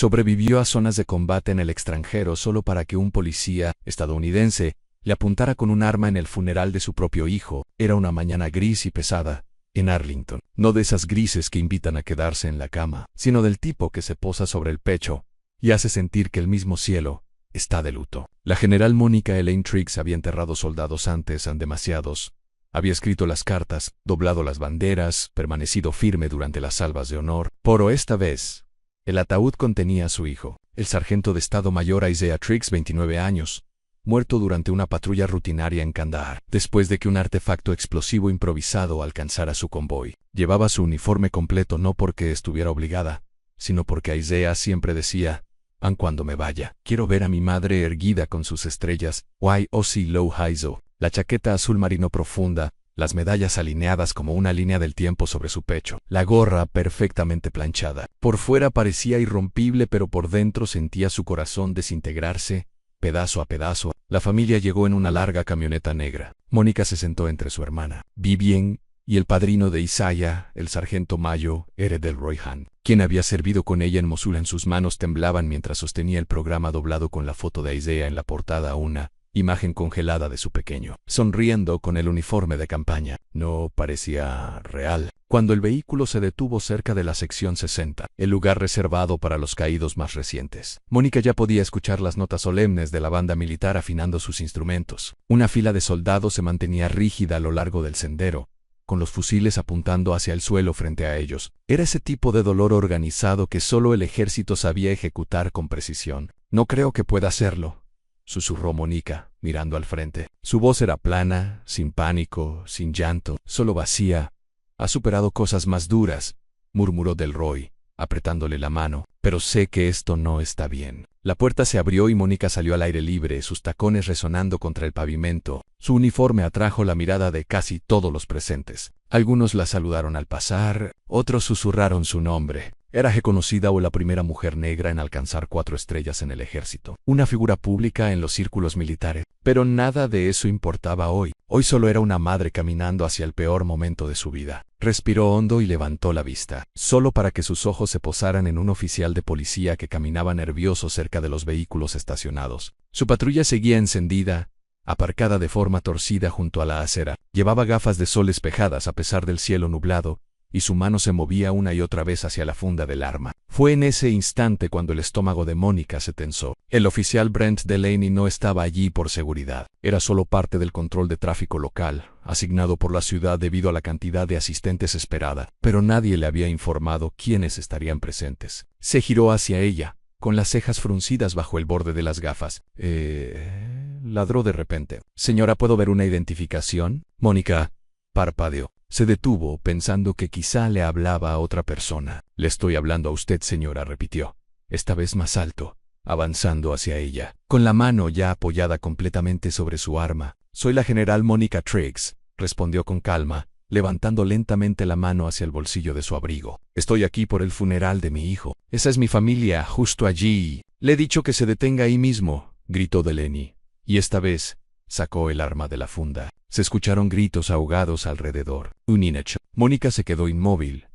Sobrevivió a zonas de combate en el extranjero solo para que un policía estadounidense le apuntara con un arma en el funeral de su propio hijo. Era una mañana gris y pesada en Arlington. No de esas grises que invitan a quedarse en la cama, sino del tipo que se posa sobre el pecho y hace sentir que el mismo cielo está de luto. La general Mónica Elaine Triggs había enterrado soldados antes, demasiados. Había escrito las cartas, doblado las banderas, permanecido firme durante las salvas de honor. Pero esta vez, el ataúd contenía a su hijo, el sargento de Estado Mayor Isaiah Triggs, 29 años, muerto durante una patrulla rutinaria en Kandahar, después de que un artefacto explosivo improvisado alcanzara su convoy. Llevaba su uniforme completo no porque estuviera obligada, sino porque Isaiah siempre decía: aun cuando me vaya, quiero ver a mi madre erguida con sus estrellas, YOC Low Hizo, la chaqueta azul marino profunda, las medallas alineadas como una línea del tiempo sobre su pecho, la gorra perfectamente planchada. Por fuera parecía irrompible, pero por dentro sentía su corazón desintegrarse, pedazo a pedazo. La familia llegó en una larga camioneta negra. Mónica se sentó entre su hermana, Vivien, y el padrino de Isaiah, el sargento Mayo, Eredel Royhan, quien había servido con ella en Mosul. En sus manos temblaban mientras sostenía el programa doblado con la foto de Isaiah en la portada, una imagen congelada de su pequeño, sonriendo con el uniforme de campaña. No parecía real. Cuando el vehículo se detuvo cerca de la sección 60, el lugar reservado para los caídos más recientes, Mónica ya podía escuchar las notas solemnes de la banda militar afinando sus instrumentos. Una fila de soldados se mantenía rígida a lo largo del sendero, con los fusiles apuntando hacia el suelo frente a ellos. Era ese tipo de dolor organizado que solo el ejército sabía ejecutar con precisión. No creo que pueda hacerlo, susurró Mónica, mirando al frente. Su voz era plana, sin pánico, sin llanto, solo vacía. Ha superado cosas más duras, murmuró Delroy, apretándole la mano. Pero sé que esto no está bien. La puerta se abrió y Mónica salió al aire libre, sus tacones resonando contra el pavimento. Su uniforme atrajo la mirada de casi todos los presentes. Algunos la saludaron al pasar, otros susurraron su nombre. Era reconocida o la primera mujer negra en alcanzar 4 estrellas en el ejército, una figura pública en los círculos militares. Pero nada de eso importaba hoy. Hoy solo era una madre caminando hacia el peor momento de su vida. Respiró hondo y levantó la vista, solo para que sus ojos se posaran en un oficial de policía que caminaba nervioso cerca de los vehículos estacionados. Su patrulla seguía encendida, aparcada de forma torcida junto a la acera. Llevaba gafas de sol espejadas a pesar del cielo nublado, y su mano se movía una y otra vez hacia la funda del arma. Fue en ese instante cuando el estómago de Mónica se tensó. El oficial Brent Delaney no estaba allí por seguridad. Era solo parte del control de tráfico local, asignado por la ciudad debido a la cantidad de asistentes esperada. Pero nadie le había informado quiénes estarían presentes. Se giró hacia ella, con las cejas fruncidas bajo el borde de las gafas. Ladró de repente. Señora, ¿puedo ver una identificación? Mónica parpadeó. Se detuvo, pensando que quizá le hablaba a otra persona. Le estoy hablando a usted, señora, repitió, esta vez más alto, avanzando hacia ella, con la mano ya apoyada completamente sobre su arma. Soy la general Mónica Triggs, respondió con calma, levantando lentamente la mano hacia el bolsillo de su abrigo. Estoy aquí por el funeral de mi hijo. Esa es mi familia, justo allí. Le he dicho que se detenga ahí mismo, gritó Delaney, y esta vez sacó el arma de la funda. Se escucharon gritos ahogados alrededor. Uninech. Mónica se quedó inmóvil,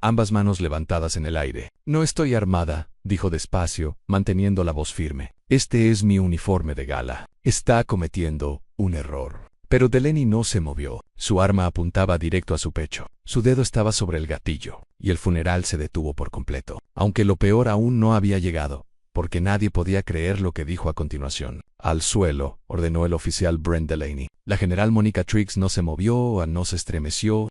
ambas manos levantadas en el aire. No estoy armada, dijo despacio, manteniendo la voz firme. Este es mi uniforme de gala. Está cometiendo un error. Pero Delaney no se movió. Su arma apuntaba directo a su pecho. Su dedo estaba sobre el gatillo, y el funeral se detuvo por completo. Aunque lo peor aún no había llegado, porque nadie podía creer lo que dijo a continuación. Al suelo, ordenó el oficial Brent Delaney. La general Mónica Triggs no se movió, no se estremeció,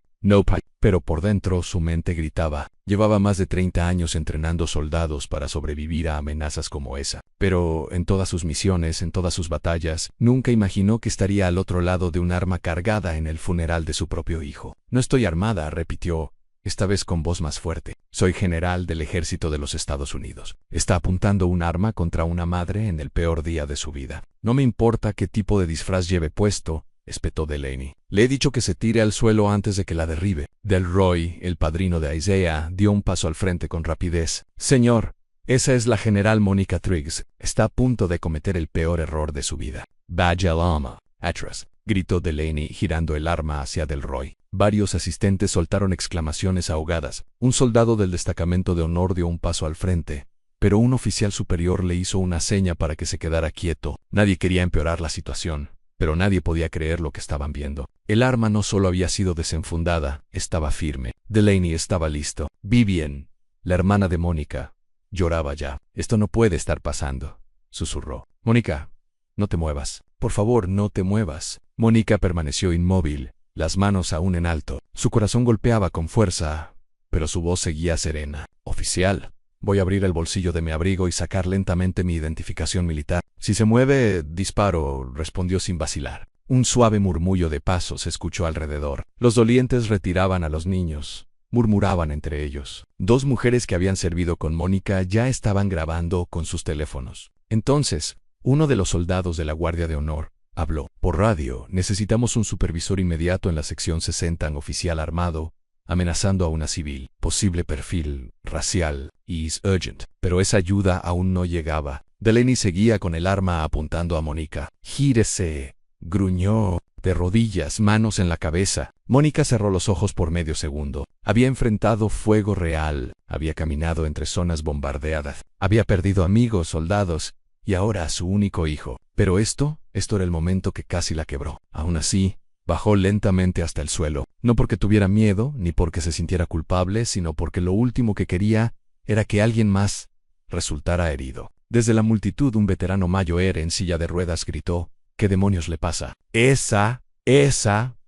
pero por dentro su mente gritaba. Llevaba más de 30 años entrenando soldados para sobrevivir a amenazas como esa. Pero en todas sus misiones, en todas sus batallas, nunca imaginó que estaría al otro lado de un arma cargada en el funeral de su propio hijo. No estoy armada, repitió, esta vez con voz más fuerte. Soy general del ejército de los Estados Unidos. Está apuntando un arma contra una madre en el peor día de su vida. No me importa qué tipo de disfraz lleve puesto, espetó Delaney. Le he dicho que se tire al suelo antes de que la derribe. Delroy, el padrino de Isaiah, dio un paso al frente con rapidez. Señor, esa es la general Mónica Triggs. Está a punto de cometer el peor error de su vida. Vaya lama, atrás, gritó Delaney girando el arma hacia Delroy. Varios asistentes soltaron exclamaciones ahogadas. Un soldado del destacamento de honor dio un paso al frente, pero un oficial superior le hizo una seña para que se quedara quieto. Nadie quería empeorar la situación, pero nadie podía creer lo que estaban viendo. El arma no solo había sido desenfundada, estaba firme. Delaney estaba listo. Vivian, la hermana de Mónica, lloraba ya. «Esto no puede estar pasando», susurró. «Mónica, no te muevas. Por favor, no te muevas». Mónica permaneció inmóvil, las manos aún en alto. Su corazón golpeaba con fuerza, pero su voz seguía serena. «Oficial, voy a abrir el bolsillo de mi abrigo y sacar lentamente mi identificación militar. Si se mueve, disparo», respondió sin vacilar. Un suave murmullo de pasos se escuchó alrededor. Los dolientes retiraban a los niños. Murmuraban entre ellos. Dos mujeres que habían servido con Mónica ya estaban grabando con sus teléfonos. Entonces, uno de los soldados de la Guardia de Honor habló. «Por radio, necesitamos un supervisor inmediato en la sección 60, un oficial armado, amenazando a una civil. Posible perfil racial. Is urgent». Pero esa ayuda aún no llegaba. Delaney seguía con el arma apuntando a Mónica. «Gírese», gruñó, de rodillas, manos en la cabeza. Mónica cerró los ojos por medio segundo. Había enfrentado fuego real, había caminado entre zonas bombardeadas, había perdido amigos, soldados, y ahora a su único hijo. Pero esto era el momento que casi la quebró. Aún así, bajó lentamente hasta el suelo, no porque tuviera miedo, ni porque se sintiera culpable, sino porque lo último que quería era que alguien más resultara herido. Desde la multitud, un veterano mayor en silla de ruedas gritó: «¿Qué demonios le pasa?» Esa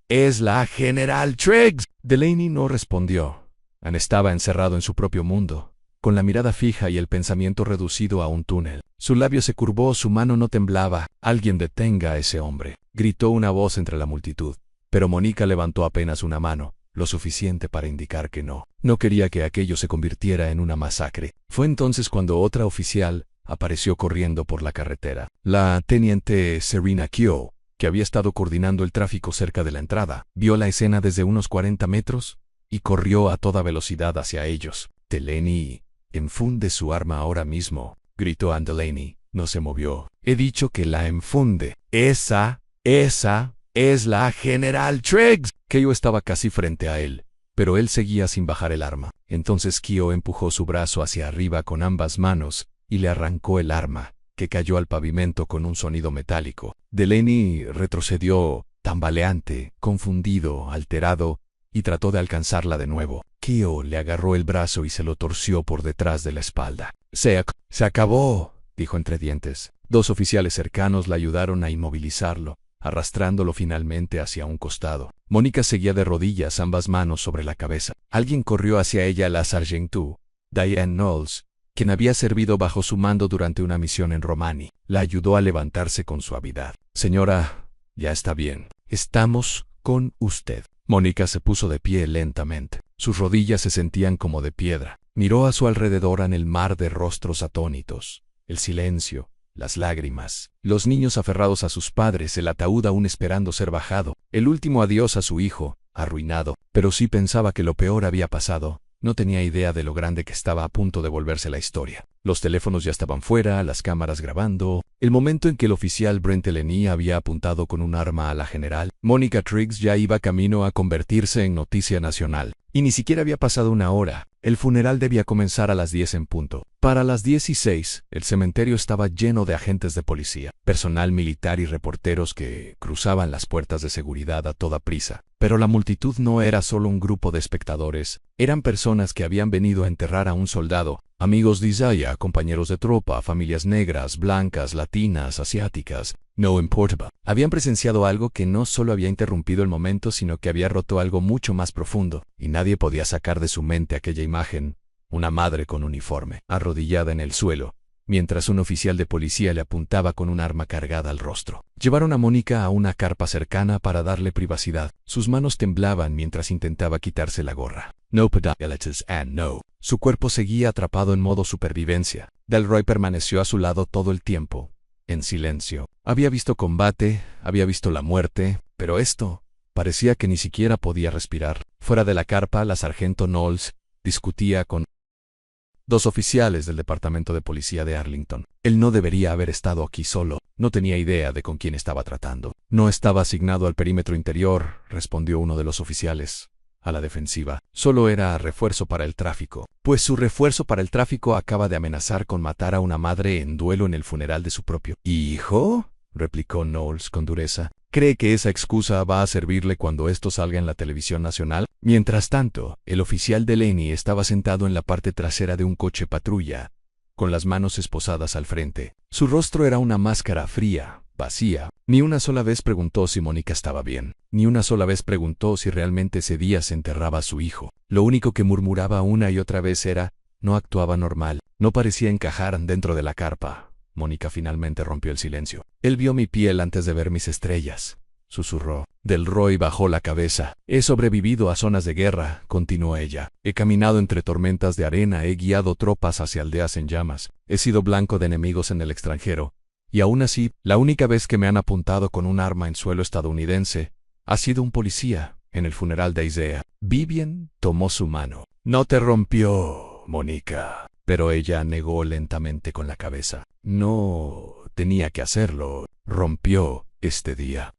es la General Triggs». Delaney no respondió. Anne estaba encerrado en su propio mundo, con la mirada fija y el pensamiento reducido a un túnel. Su labio se curvó, su mano no temblaba. «Alguien detenga a ese hombre», gritó una voz entre la multitud. Pero Mónica levantó apenas una mano, lo suficiente para indicar que no quería que aquello se convirtiera en una masacre. Fue entonces cuando otra oficial apareció corriendo por la carretera. La teniente Serena Keogh, que había estado coordinando el tráfico cerca de la entrada, vio la escena desde unos 40 metros y corrió a toda velocidad hacia ellos. «Delaney, enfunde su arma ahora mismo», gritó Anne Delaney. No se movió. «He dicho que la enfunde». Esa es la General Triggs». Keogh estaba casi frente a él, pero él seguía sin bajar el arma. Entonces Keogh empujó su brazo hacia arriba con ambas manos y le arrancó el arma, que cayó al pavimento con un sonido metálico. Delaney retrocedió, tambaleante, confundido, alterado, y trató de alcanzarla de nuevo. Keogh le agarró el brazo y se lo torció por detrás de la espalda. Se acabó», dijo entre dientes. Dos oficiales cercanos la ayudaron a inmovilizarlo, arrastrándolo finalmente hacia un costado. Mónica seguía de rodillas, ambas manos sobre la cabeza. Alguien corrió hacia ella, la sargentu, Diane Knowles, quien había servido bajo su mando durante una misión en Romani. La ayudó a levantarse con suavidad. «Señora, ya está bien. Estamos con usted». Mónica se puso de pie lentamente. Sus rodillas se sentían como de piedra. Miró a su alrededor en el mar de rostros atónitos. El silencio, las lágrimas, los niños aferrados a sus padres, el ataúd aún esperando ser bajado, el último adiós a su hijo, arruinado. Pero sí pensaba que lo peor había pasado. No tenía idea de lo grande que estaba a punto de volverse la historia. Los teléfonos ya estaban fuera, las cámaras grabando. El momento en que el oficial Brent Delaney había apuntado con un arma a la general, Mónica Triggs ya iba camino a convertirse en noticia nacional. Y ni siquiera había pasado una hora. El funeral debía comenzar a las 10 en punto. Para las 16, el cementerio estaba lleno de agentes de policía, personal militar y reporteros que cruzaban las puertas de seguridad a toda prisa. Pero la multitud no era solo un grupo de espectadores, eran personas que habían venido a enterrar a un soldado, amigos de Isaiah, compañeros de tropa, familias negras, blancas, latinas, asiáticas, no importaba. Habían presenciado algo que no solo había interrumpido el momento, sino que había roto algo mucho más profundo, y nadie podía sacar de su mente aquella imagen: una madre con uniforme, arrodillada en el suelo, mientras un oficial de policía le apuntaba con un arma cargada al rostro. Llevaron a Mónica a una carpa cercana para darle privacidad. Sus manos temblaban mientras intentaba quitarse la gorra. No pedaletes and no. Su cuerpo seguía atrapado en modo supervivencia. Delroy permaneció a su lado todo el tiempo, en silencio. Había visto combate, había visto la muerte, pero esto parecía que ni siquiera podía respirar. Fuera de la carpa, la sargento Knowles discutía con dos oficiales del departamento de policía de Arlington. Él no debería haber estado aquí solo. No tenía idea de con quién estaba tratando. «No estaba asignado al perímetro interior», respondió uno de los oficiales. a la defensiva. Solo era refuerzo para el tráfico, pues su refuerzo para el tráfico acaba de amenazar con matar a una madre en duelo en el funeral de su propio hijo, replicó Knowles con dureza. ¿Cree que esa excusa va a servirle cuando esto salga en la televisión nacional? Mientras tanto, el oficial Delaney estaba sentado en la parte trasera de un coche patrulla, con las manos esposadas al frente. Su rostro era una máscara fría, vacía. Ni una sola vez preguntó si Mónica estaba bien. Ni una sola vez preguntó si realmente ese día se enterraba a su hijo. Lo único que murmuraba una y otra vez era, no actuaba normal, no parecía encajar dentro de la carpa. Mónica finalmente rompió el silencio. Él vio mi piel antes de ver mis estrellas, susurró. Delroy bajó la cabeza. He sobrevivido a zonas de guerra, continuó ella. He caminado entre tormentas de arena, he guiado tropas hacia aldeas en llamas, he sido blanco de enemigos en el extranjero. Y aún así, la única vez que me han apuntado con un arma en suelo estadounidense ha sido un policía, en el funeral de Isaiah. Vivian tomó su mano. No te rompió, Mónica. Pero ella negó lentamente con la cabeza. No tenía que hacerlo. Rompió este día.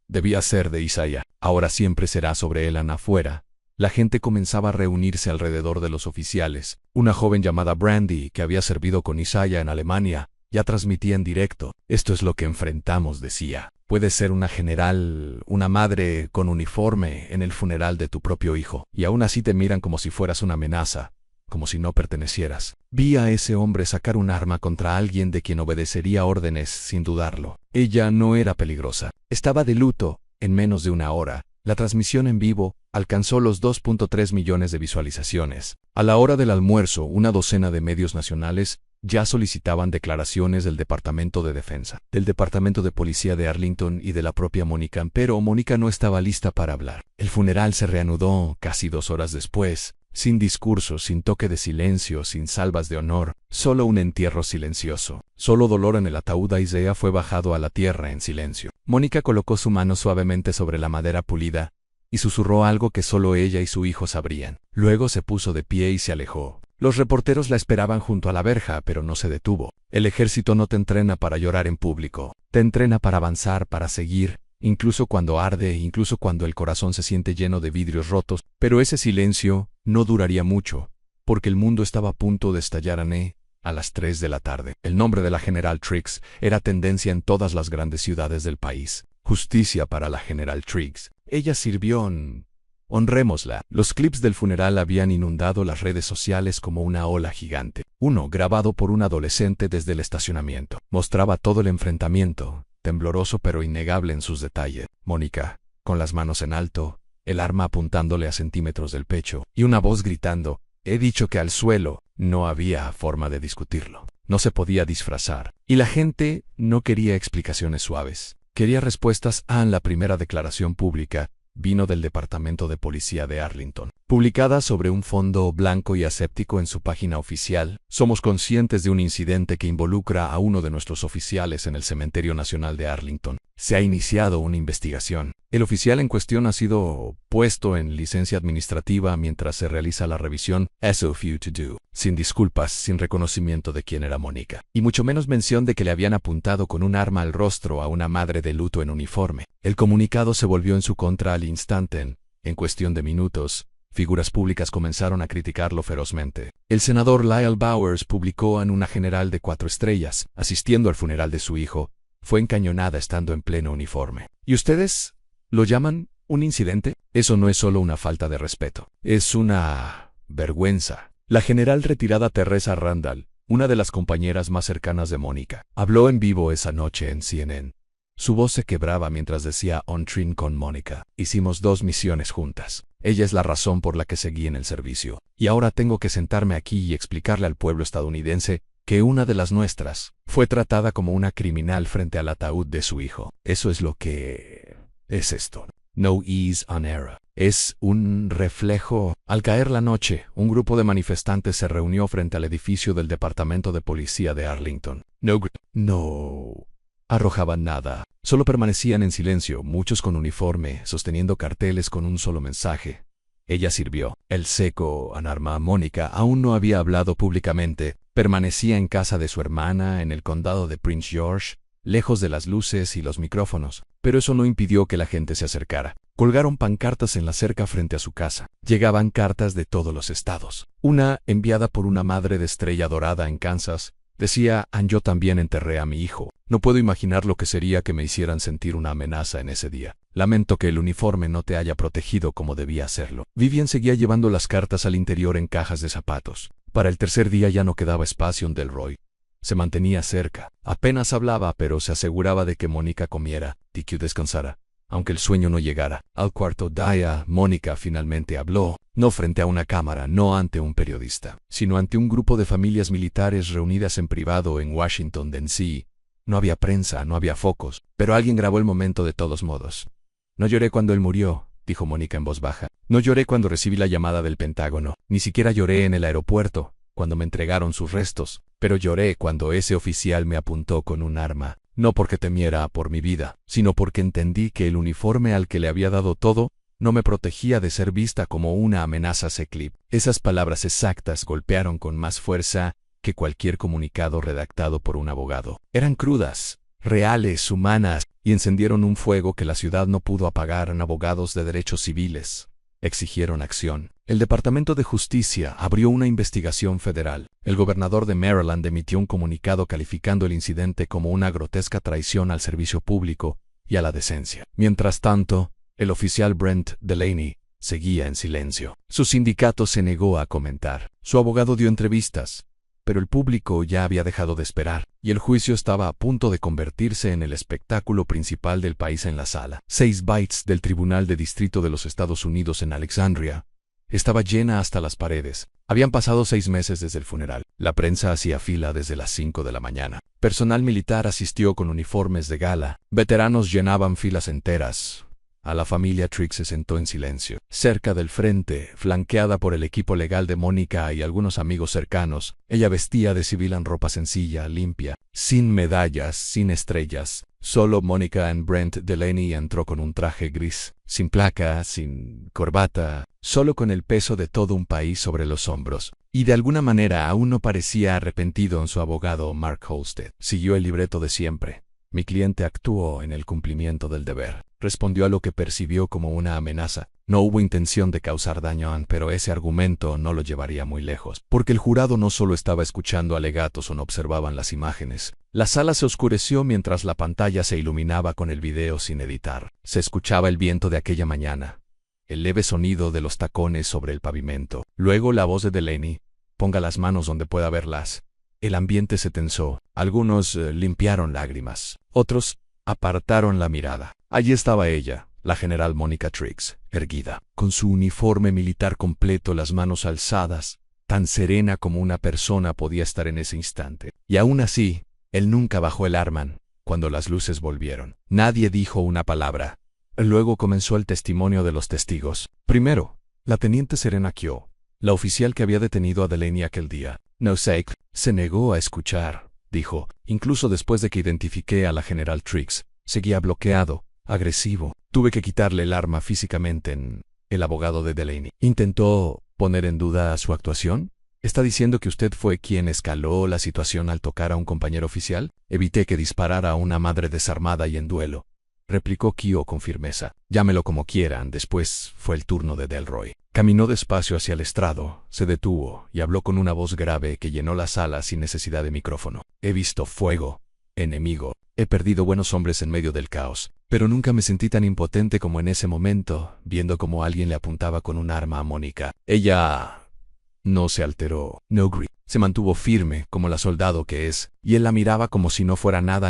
Debía ser de Isaiah. Ahora siempre será sobre él afuera. La gente comenzaba a reunirse alrededor de los oficiales. Una joven llamada Brandy, que había servido con Isaiah en Alemania, ya transmitía en directo. Esto es lo que enfrentamos, decía. Puedes ser una general, una madre con uniforme en el funeral de tu propio hijo, y aún así te miran como si fueras una amenaza, como si no pertenecieras. Vi a ese hombre sacar un arma contra alguien de quien obedecería órdenes sin dudarlo. Ella no era peligrosa. Estaba de luto. En menos de una hora, la transmisión en vivo alcanzó los 2.3 millones de visualizaciones. A la hora del almuerzo, una docena de medios nacionales ya solicitaban declaraciones del Departamento de Defensa, del Departamento de Policía de Arlington y de la propia Mónica, pero Mónica no estaba lista para hablar. El funeral se reanudó casi 2 horas después, sin discursos, sin toque de silencio, sin salvas de honor, solo un entierro silencioso. Solo dolor en el ataúd. Isaiah fue bajado a la tierra en silencio. Mónica colocó su mano suavemente sobre la madera pulida y susurró algo que solo ella y su hijo sabrían. Luego se puso de pie y se alejó. Los reporteros la esperaban junto a la verja, pero no se detuvo. El ejército no te entrena para llorar en público. Te entrena para avanzar, para seguir, incluso cuando arde, incluso cuando el corazón se siente lleno de vidrios rotos. Pero ese silencio no duraría mucho, porque el mundo estaba a punto de estallar a las 3 de la tarde. El nombre de la General Triggs era tendencia en todas las grandes ciudades del país. Justicia para la General Triggs. Ella sirvió en... Honrémosla. Los clips del funeral habían inundado las redes sociales como una ola gigante. Uno, grabado por un adolescente desde el estacionamiento, mostraba todo el enfrentamiento, tembloroso pero innegable en sus detalles. Mónica, con las manos en alto, el arma apuntándole a centímetros del pecho, y una voz gritando, he dicho que al suelo. No había forma de discutirlo. No se podía disfrazar. Y la gente no quería explicaciones suaves. Quería respuestas. La primera declaración pública vino del Departamento de Policía de Arlington, publicada sobre un fondo blanco y aséptico en su página oficial. Somos conscientes de un incidente que involucra a uno de nuestros oficiales en el Cementerio Nacional de Arlington. Se ha iniciado una investigación. El oficial en cuestión ha sido puesto en licencia administrativa mientras se realiza la revisión. As of you to do. Sin disculpas, sin reconocimiento de quién era Mónica, y mucho menos mención de que le habían apuntado con un arma al rostro a una madre de luto en uniforme. El comunicado se volvió en su contra al instante. En cuestión de minutos, figuras públicas comenzaron a criticarlo ferozmente. El senador Lyle Bowers publicó en una general de 4 estrellas, asistiendo al funeral de su hijo, fue encañonada estando en pleno uniforme. ¿Y ustedes lo llaman un incidente? Eso no es solo una falta de respeto, es una vergüenza. La general retirada Teresa Randall, una de las compañeras más cercanas de Mónica, habló en vivo esa noche en CNN. Su voz se quebraba mientras decía on train con Mónica. Hicimos 2 misiones juntas. Ella es la razón por la que seguí en el servicio. Y ahora tengo que sentarme aquí y explicarle al pueblo estadounidense que una de las nuestras fue tratada como una criminal frente al ataúd de su hijo. Eso es lo que es esto. No ease on error. Es un reflejo. Al caer la noche, un grupo de manifestantes se reunió frente al edificio del Departamento de Policía de Arlington. No arrojaban nada. Solo permanecían en silencio, muchos con uniforme, sosteniendo carteles con un solo mensaje. Ella sirvió. El seco Anarma Mónica aún no había hablado públicamente. Permanecía en casa de su hermana en el condado de Prince George, lejos de las luces y los micrófonos. Pero eso no impidió que la gente se acercara. Colgaron pancartas en la cerca frente a su casa. Llegaban cartas de todos los estados. Una, enviada por una madre de Estrella Dorada en Kansas, decía: yo también enterré a mi hijo. No puedo imaginar lo que sería que me hicieran sentir una amenaza en ese día. Lamento que el uniforme no te haya protegido como debía hacerlo. Vivian seguía llevando las cartas al interior en cajas de zapatos. Para el tercer día ya no quedaba espacio en Delroy. Se mantenía cerca. Apenas hablaba, pero se aseguraba de que Mónica comiera y que descansara, aunque el sueño no llegara. Al cuarto día, Mónica finalmente habló, no frente a una cámara, no ante un periodista, sino ante un grupo de familias militares reunidas en privado en Washington, D.C. No había prensa, no había focos, pero alguien grabó el momento de todos modos. No lloré cuando él murió, dijo Mónica en voz baja. No lloré cuando recibí la llamada del Pentágono. Ni siquiera lloré en el aeropuerto, cuando me entregaron sus restos. Pero lloré cuando ese oficial me apuntó con un arma. No porque temiera por mi vida, sino porque entendí que el uniforme al que le había dado todo no me protegía de ser vista como una amenaza seclip. Esas palabras exactas golpearon con más fuerza que cualquier comunicado redactado por un abogado. Eran crudas, reales, humanas, y encendieron un fuego que la ciudad no pudo apagar. Abogados de derechos civiles exigieron acción. El Departamento de Justicia abrió una investigación federal. El gobernador de Maryland emitió un comunicado calificando el incidente como una grotesca traición al servicio público y a la decencia. Mientras tanto, el oficial Brent Delaney seguía en silencio. Su sindicato se negó a comentar. Su abogado dio entrevistas, pero el público ya había dejado de esperar, y el juicio estaba a punto de convertirse en el espectáculo principal del país en la sala. 6 bytes del Tribunal de Distrito de los Estados Unidos en Alexandria estaba llena hasta las paredes. Habían pasado 6 meses desde el funeral. La prensa hacía fila desde las 5 de la mañana. Personal militar asistió con uniformes de gala. Veteranos llenaban filas enteras. A la familia Triggs se sentó en silencio. Cerca del frente, flanqueada por el equipo legal de Mónica y algunos amigos cercanos, ella vestía de civil en ropa sencilla, limpia, sin medallas, sin estrellas. Solo Mónica and Brent Delaney entró con un traje gris, sin placa, sin corbata, solo con el peso de todo un país sobre los hombros. Y de alguna manera aún no parecía arrepentido en su abogado Mark Holstead. Siguió el libreto de siempre. Mi cliente actuó en el cumplimiento del deber. Respondió a lo que percibió como una amenaza. No hubo intención de causar daño, pero ese argumento no lo llevaría muy lejos, porque el jurado no solo estaba escuchando alegatos o no observaban las imágenes. La sala se oscureció mientras la pantalla se iluminaba con el video sin editar. Se escuchaba el viento de aquella mañana, el leve sonido de los tacones sobre el pavimento. Luego la voz de Delaney: ponga las manos donde pueda verlas. El ambiente se tensó. Algunos limpiaron lágrimas. Otros apartaron la mirada. Allí estaba ella, la general Mónica Triggs, erguida, con su uniforme militar completo, las manos alzadas, tan serena como una persona podía estar en ese instante. Y aún así, él nunca bajó el arma. Cuando las luces volvieron, nadie dijo una palabra. Luego comenzó el testimonio de los testigos. Primero, la teniente Serena Kyo, la oficial que había detenido a Delaney aquel día. No sé, se negó a escuchar, dijo. Incluso después de que identifiqué a la general Triggs, seguía bloqueado, agresivo. Tuve que quitarle el arma físicamente. El abogado de Delaney intentó poner en duda su actuación. ¿Está diciendo que usted fue quien escaló la situación al tocar a un compañero oficial? Evité que disparara a una madre desarmada y en duelo, replicó Kyo con firmeza. Llámelo como quieran. Después fue el turno de Delroy. Caminó despacio hacia el estrado, se detuvo y habló con una voz grave que llenó la sala sin necesidad de micrófono. He visto fuego, enemigo. He perdido buenos hombres en medio del caos, pero nunca me sentí tan impotente como en ese momento, viendo cómo alguien le apuntaba con un arma a Mónica. Ella no se alteró, no gritó. Se mantuvo firme, como la soldado que es, y él la miraba como si no fuera nada.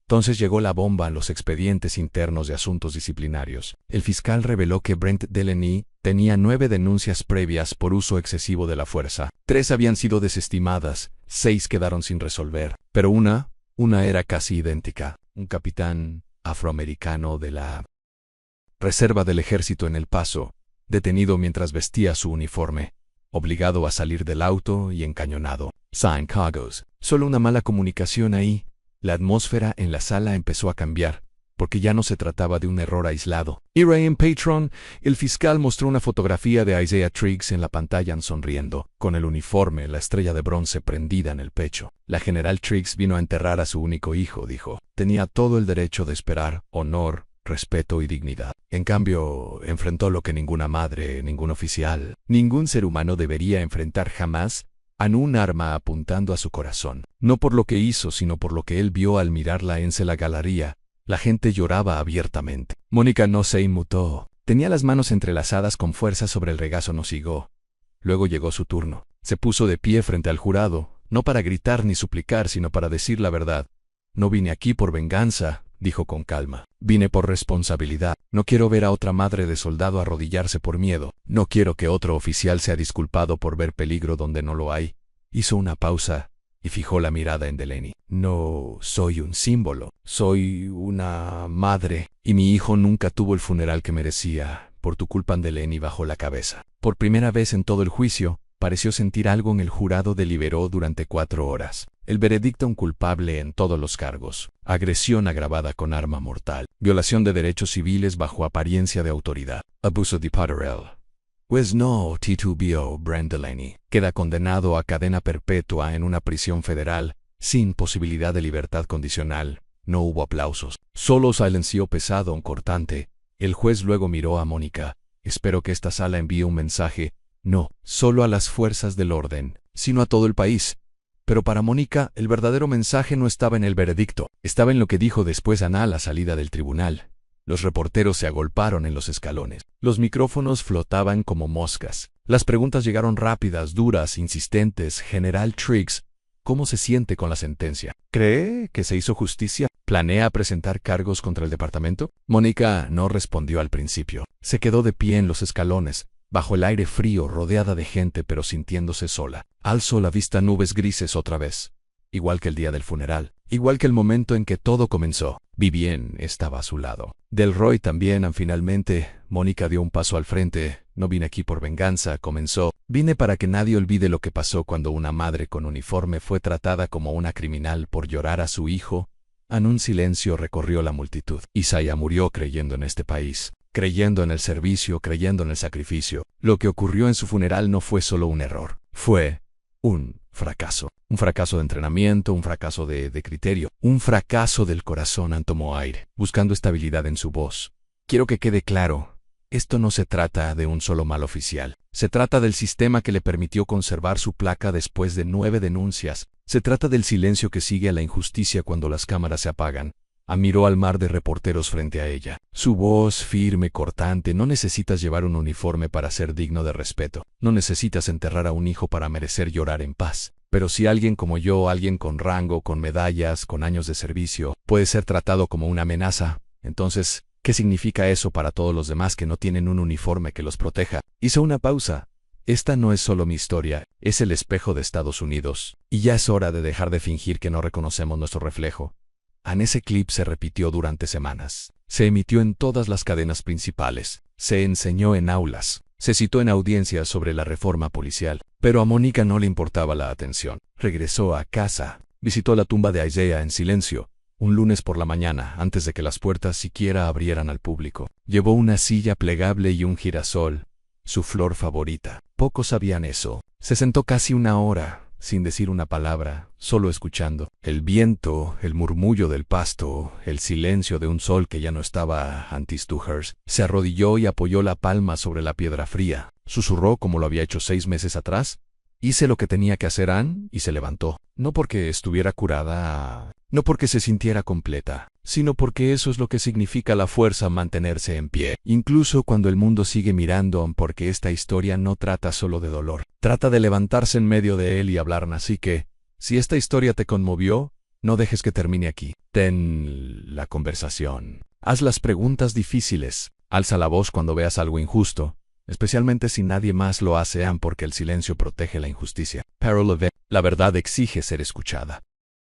Entonces llegó la bomba en los expedientes internos de asuntos disciplinarios. El fiscal reveló que Brent Delaney tenía 9 denuncias previas por uso excesivo de la fuerza. 3 habían sido desestimadas, 6 quedaron sin resolver, pero una era casi idéntica. Un capitán afroamericano de la reserva del ejército en El Paso, detenido mientras vestía su uniforme, obligado a salir del auto y encañonado. San Cargos. Solo una mala comunicación ahí. La atmósfera en la sala empezó a cambiar, porque ya no se trataba de un error aislado. En Patron, el fiscal mostró una fotografía de Isaiah Triggs en la pantalla sonriendo, con el uniforme, la estrella de bronce prendida en el pecho. La general Triggs vino a enterrar a su único hijo, dijo. Tenía todo el derecho de esperar honor, respeto y dignidad. En cambio, enfrentó lo que ninguna madre, ningún oficial, ningún ser humano debería enfrentar jamás, un arma apuntando a su corazón. No por lo que hizo, sino por lo que él vio al mirarla en la galería. La gente lloraba abiertamente. Mónica no se inmutó. Tenía las manos entrelazadas con fuerza sobre el regazo nocivo. Luego llegó su turno. Se puso de pie frente al jurado, no para gritar ni suplicar, sino para decir la verdad. No vine aquí por venganza, dijo con calma. Vine por responsabilidad. No quiero ver a otra madre de soldado arrodillarse por miedo. No quiero que otro oficial sea disculpado por ver peligro donde no lo hay. Hizo una pausa y fijó la mirada en Delaney. No soy un símbolo. Soy una madre. Y mi hijo nunca tuvo el funeral que merecía. Por tu culpa, Delaney bajó la cabeza. Por primera vez en todo el juicio, pareció sentir algo en el jurado. Deliberó durante 4 horas. El veredicto: un culpable en todos los cargos. Agresión agravada con arma mortal. Violación de derechos civiles bajo apariencia de autoridad. Abuso de poder. Pues no titubeó Brent Delaney. Queda condenado a cadena perpetua en una prisión federal, sin posibilidad de libertad condicional. No hubo aplausos. Solo silencio pesado, cortante. El juez luego miró a Mónica. Espero que esta sala envíe un mensaje, no solo a las fuerzas del orden, sino a todo el país. Pero para Mónica, el verdadero mensaje no estaba en el veredicto, estaba en lo que dijo después Ana a la salida del tribunal. Los reporteros se agolparon en los escalones. Los micrófonos flotaban como moscas. Las preguntas llegaron rápidas, duras, insistentes. General Triggs, ¿cómo se siente con la sentencia? ¿Cree que se hizo justicia? ¿Planea presentar cargos contra el departamento? Mónica no respondió al principio. Se quedó de pie en los escalones, bajo el aire frío, rodeada de gente pero sintiéndose sola. Alzó la vista: nubes grises otra vez. Igual que el día del funeral. Igual que el momento en que todo comenzó. Vivien estaba a su lado. Delroy también. Finalmente, Mónica dio un paso al frente. No vine aquí por venganza, comenzó. Vine para que nadie olvide lo que pasó cuando una madre con uniforme fue tratada como una criminal por llorar a su hijo. Un silencio recorrió la multitud. Isaiah murió creyendo en este país, creyendo en el servicio, creyendo en el sacrificio. Lo que ocurrió en su funeral no fue solo un error. Fue un fracaso. Un fracaso de entrenamiento, un fracaso de criterio, un fracaso del corazón. Tomó aire, buscando estabilidad en su voz. Quiero que quede claro, esto no se trata de un solo mal oficial. Se trata del sistema que le permitió conservar su placa después de 9 denuncias. Se trata del silencio que sigue a la injusticia cuando las cámaras se apagan. Miró al mar de reporteros frente a ella. Su voz firme, cortante: no necesitas llevar un uniforme para ser digno de respeto. No necesitas enterrar a un hijo para merecer llorar en paz. Pero si alguien como yo, alguien con rango, con medallas, con años de servicio, puede ser tratado como una amenaza, entonces, ¿qué significa eso para todos los demás que no tienen un uniforme que los proteja? Hizo una pausa. Esta no es solo mi historia, es el espejo de Estados Unidos. Y ya es hora de dejar de fingir que no reconocemos nuestro reflejo. Ese clip se repitió durante semanas. Se emitió en todas las cadenas principales. Se enseñó en aulas. Se citó en audiencias sobre la reforma policial. Pero a Mónica no le importaba la atención. Regresó a casa. Visitó la tumba de Isaiah en silencio. Un lunes por la mañana, antes de que las puertas siquiera abrieran al público. Llevó una silla plegable y un girasol, su flor favorita. Pocos sabían eso. Se sentó casi 1 hora, sin decir una palabra, solo escuchando. El viento, el murmullo del pasto, el silencio de un sol que ya no estaba anti-Stuhers. Se arrodilló y apoyó la palma sobre la piedra fría. Susurró como lo había hecho 6 meses atrás. Hice lo que tenía que hacer, Ann, y se levantó. No porque estuviera curada, no porque se sintiera completa, sino porque eso es lo que significa la fuerza: mantenerse en pie. Incluso cuando el mundo sigue mirando, porque esta historia no trata solo de dolor. Trata de levantarse en medio de él y hablar. Así que, si esta historia te conmovió, no dejes que termine aquí. Ten la conversación. Haz las preguntas difíciles. Alza la voz cuando veas algo injusto, especialmente si nadie más lo hace, porque el silencio protege la injusticia. Pero la verdad exige ser escuchada.